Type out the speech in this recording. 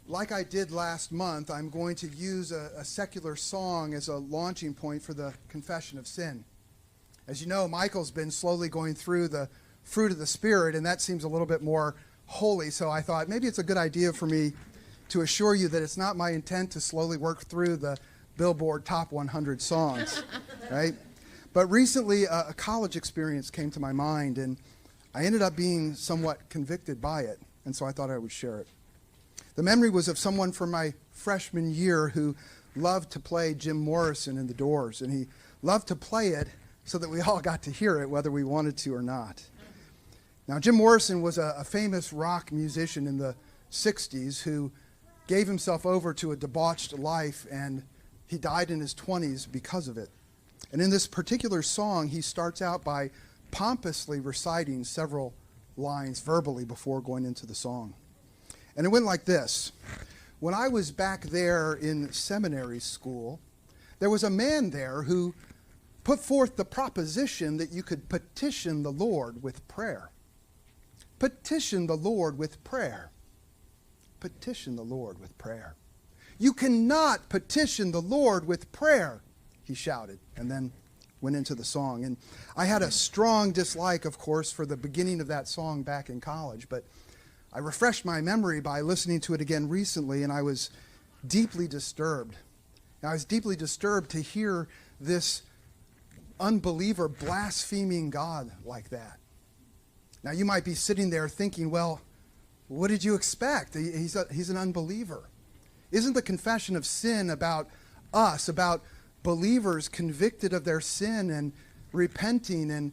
like I did last month, I'm going to use a secular song as a launching point for the confession of sin. As you know, Michael's been slowly going through the fruit of the Spirit, and that seems a little bit more holy, so I thought maybe it's a good idea for me to assure you that it's not my intent to slowly work through the Billboard Top 100 songs, right? But recently, a college experience came to my mind, and I ended up being somewhat convicted by it, and so I thought I would share it. The memory was of someone from my freshman year who loved to play Jim Morrison in The Doors, and he loved to play it so that we all got to hear it, whether we wanted to or not. Now, Jim Morrison was a famous rock musician in the 60s who gave himself over to a debauched life, and he died in his 20s because of it. And in this particular song, he starts out by pompously reciting several lines verbally before going into the song. And it went like this. When I was back there in seminary school, there was a man there who put forth the proposition that you could petition the Lord with prayer. Petition the Lord with prayer. Petition the Lord with prayer. You cannot petition the Lord with prayer, he shouted, and then went into the song. And I had a strong dislike, of course, for the beginning of that song back in college, but I refreshed my memory by listening to it again recently, and I was deeply disturbed. I was deeply disturbed to hear this unbeliever blaspheming God like that. Now, you might be sitting there thinking, well, what did you expect? He's an unbeliever. Isn't the confession of sin about us, about believers convicted of their sin and repenting and